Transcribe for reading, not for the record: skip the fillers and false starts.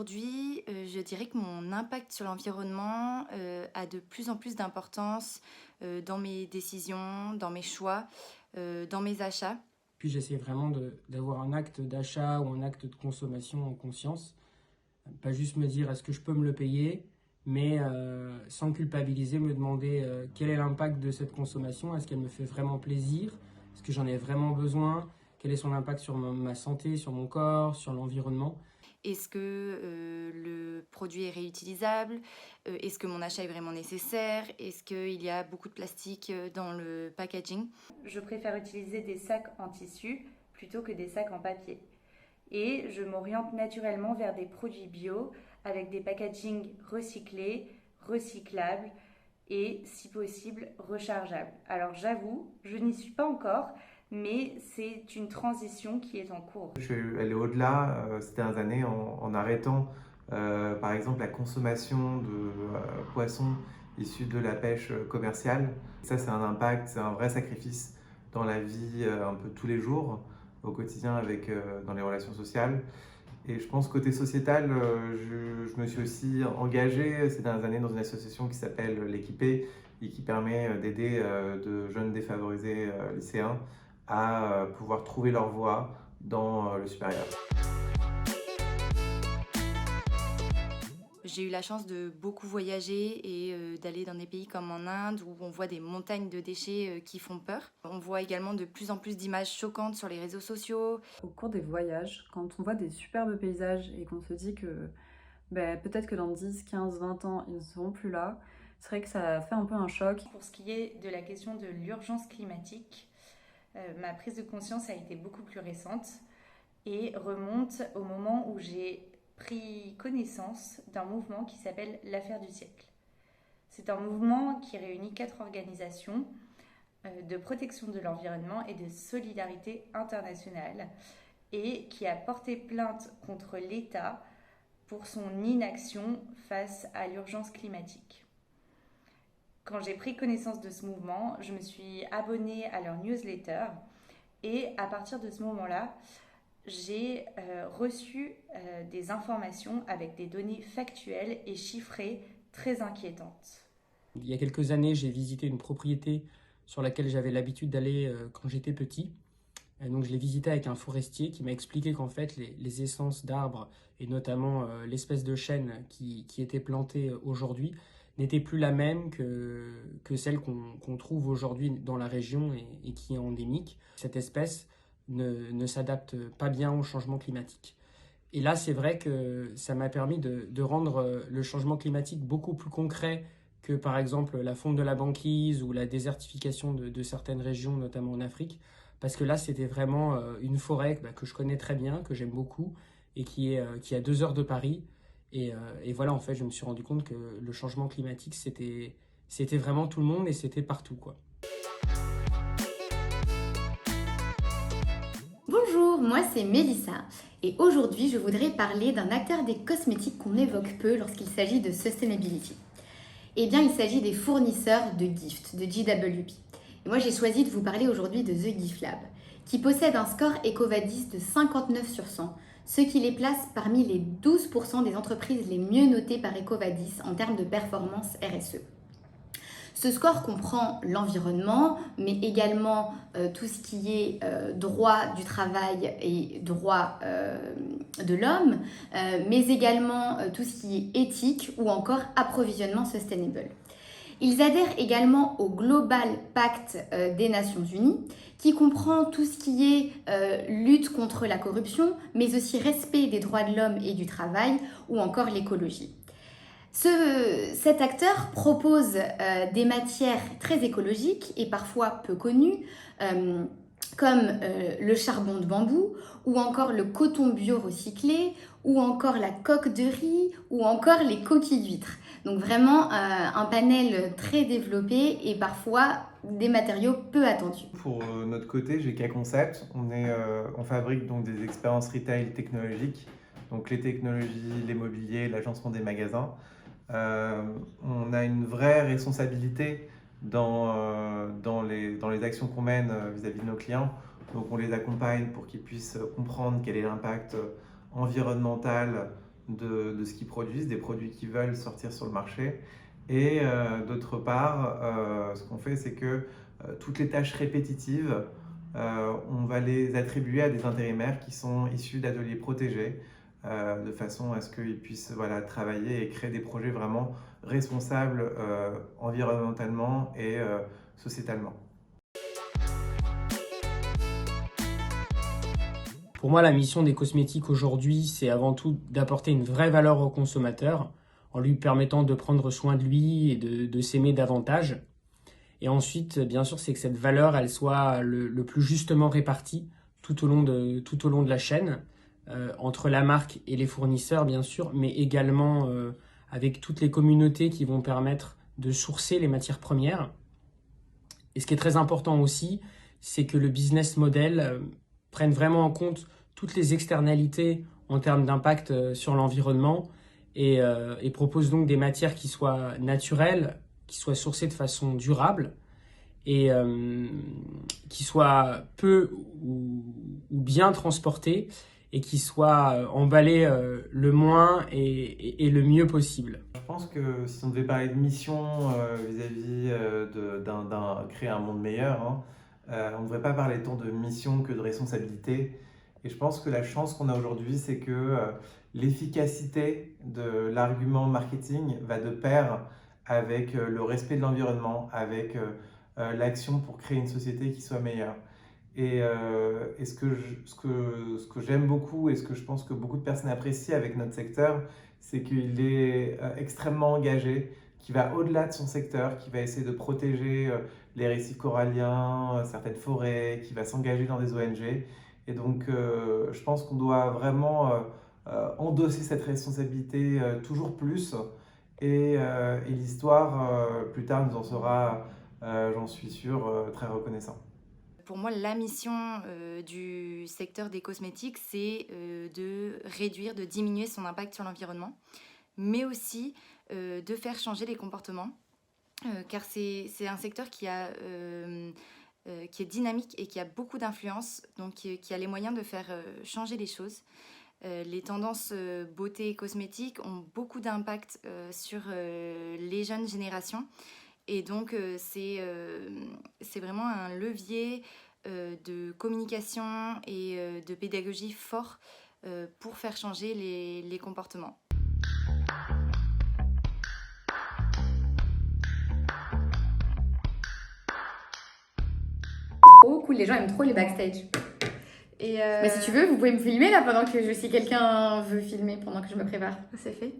Aujourd'hui, je dirais que mon impact sur l'environnement, a de plus en plus d'importance, dans mes décisions, dans mes choix, dans mes achats. Puis j'essaie vraiment d'avoir un acte d'achat ou un acte de consommation en conscience. Pas juste me dire est-ce que je peux me le payer, mais sans culpabiliser, me demander quel est l'impact de cette consommation, est-ce qu'elle me fait vraiment plaisir, est-ce que j'en ai vraiment besoin, quel est son impact sur ma santé, sur mon corps, sur l'environnement. Est-ce que, le produit est réutilisable? Est-ce que mon achat est vraiment nécessaire? Est-ce qu'il y a beaucoup de plastique, dans le packaging? Je préfère utiliser des sacs en tissu plutôt que des sacs en papier. Et je m'oriente naturellement vers des produits bio avec des packagings recyclés, recyclables et, si possible, rechargeables. Alors j'avoue, je n'y suis pas encore, mais c'est une transition qui est en cours. Je suis allé au-delà ces dernières années en arrêtant par exemple la consommation de poissons issus de la pêche commerciale. Ça, c'est un impact, c'est un vrai sacrifice dans la vie un peu tous les jours, au quotidien, dans les relations sociales. Et je pense côté sociétal, je me suis aussi engagé ces dernières années dans une association qui s'appelle l'Équipé et qui permet d'aider de jeunes défavorisés lycéens à pouvoir trouver leur voie dans le supérieur. J'ai eu la chance de beaucoup voyager et d'aller dans des pays comme en Inde où on voit des montagnes de déchets, qui font peur. On voit également de plus en plus d'images choquantes sur les réseaux sociaux. Au cours des voyages, quand on voit des superbes paysages et qu'on se dit que peut-être que dans 10, 15, 20 ans, ils ne seront plus là, c'est vrai que ça fait un peu un choc. Pour ce qui est de la question de l'urgence climatique, ma prise de conscience a été beaucoup plus récente et remonte au moment où j'ai pris connaissance d'un mouvement qui s'appelle l'Affaire du siècle. C'est un mouvement qui réunit 4 organisations de protection de l'environnement et de solidarité internationale et qui a porté plainte contre l'État pour son inaction face à l'urgence climatique. Quand j'ai pris connaissance de ce mouvement, je me suis abonnée à leur newsletter et à partir de ce moment-là, j'ai reçu des informations avec des données factuelles et chiffrées très inquiétantes. Il y a quelques années, j'ai visité une propriété sur laquelle j'avais l'habitude d'aller quand j'étais petit. Donc je l'ai visité avec un forestier qui m'a expliqué qu'en fait les essences d'arbres et notamment l'espèce de chêne qui était plantée aujourd'hui n'était plus la même que celle qu'on trouve aujourd'hui dans la région et qui est endémique. Cette espèce ne s'adapte pas bien au changement climatique. Et là, c'est vrai que ça m'a permis de rendre le changement climatique beaucoup plus concret que par exemple la fonte de la banquise ou la désertification de certaines régions, notamment en Afrique. Parce que là, c'était vraiment une forêt que je connais très bien, que j'aime beaucoup, et qui est à 2 heures de Paris. Et voilà, en fait, je me suis rendu compte que le changement climatique, c'était vraiment tout le monde et c'était partout, quoi. Bonjour, moi c'est Mélissa et aujourd'hui je voudrais parler d'un acteur des cosmétiques qu'on évoque peu lorsqu'il s'agit de sustainability. Eh bien il s'agit des fournisseurs de gift, de GWP. Et moi j'ai choisi de vous parler aujourd'hui de The Gift Lab, qui possède un score EcoVadis de 59 sur 100, ce qui les place parmi les 12% des entreprises les mieux notées par EcoVadis en termes de performance RSE. Ce score comprend l'environnement, mais également tout ce qui est droit du travail et droit de l'homme, mais également tout ce qui est éthique ou encore approvisionnement sustainable. Ils adhèrent également au Global Pact des Nations Unies, qui comprend tout ce qui est lutte contre la corruption, mais aussi respect des droits de l'homme et du travail, ou encore l'écologie. Cet acteur propose des matières très écologiques et parfois peu connues, comme le charbon de bambou, ou encore le coton bio recyclé, ou encore la coque de riz, ou encore les coquilles d'huîtres. Donc vraiment un panel très développé et parfois des matériaux peu attendus. Pour notre côté, GK Concept, on fabrique donc des expériences retail technologiques, donc les technologies, l'immobilier, l'agencement des magasins. On a une vraie responsabilité dans les actions qu'on mène vis-à-vis de nos clients. Donc on les accompagne pour qu'ils puissent comprendre quel est l'impact environnemental de ce qu'ils produisent, des produits qui veulent sortir sur le marché. Et d'autre part, ce qu'on fait, c'est que toutes les tâches répétitives, on va les attribuer à des intérimaires qui sont issus d'ateliers protégés, de façon à ce qu'ils puissent travailler et créer des projets vraiment responsables environnementalement et sociétalement. Pour moi, la mission des cosmétiques aujourd'hui, c'est avant tout d'apporter une vraie valeur au consommateur en lui permettant de prendre soin de lui et de s'aimer davantage. Et ensuite, bien sûr, c'est que cette valeur, elle soit le plus justement répartie tout au long de la chaîne, entre la marque et les fournisseurs, bien sûr, mais également avec toutes les communautés qui vont permettre de sourcer les matières premières. Et ce qui est très important aussi, c'est que le business model prenne vraiment en compte toutes les externalités en termes d'impact sur l'environnement et propose donc des matières qui soient naturelles, qui soient sourcées de façon durable et qui soient peu ou bien transportées et qui soient emballées le moins et le mieux possible. Je pense que si on devait parler de mission vis-à-vis créer un monde meilleur, on ne devrait pas parler tant de mission que de responsabilité. Et je pense que la chance qu'on a aujourd'hui, c'est que l'efficacité de l'argument marketing va de pair avec le respect de l'environnement, avec l'action pour créer une société qui soit meilleure. Et ce que j'aime beaucoup et ce que je pense que beaucoup de personnes apprécient avec notre secteur, c'est qu'il est extrêmement engagé, qui va au-delà de son secteur, qui va essayer de protéger les récifs coralliens, certaines forêts, qui va s'engager dans des ONG. Et donc, je pense qu'on doit vraiment endosser cette responsabilité toujours plus. Et l'histoire, plus tard, nous en sera, j'en suis sûr, très reconnaissant. Pour moi, la mission du secteur des cosmétiques, c'est de réduire, de diminuer son impact sur l'environnement, mais aussi de faire changer les comportements, car c'est un secteur qui est dynamique et qui a beaucoup d'influence, donc qui a les moyens de faire changer les choses. Les tendances beauté et cosmétiques ont beaucoup d'impact sur les jeunes générations. Et donc, c'est vraiment un levier de communication et de pédagogie fort pour faire changer les comportements. Trop cool, les gens aiment trop les backstage. Et Mais si tu veux, vous pouvez me filmer là pendant que si quelqu'un veut filmer pendant que je me prépare. c'est fait.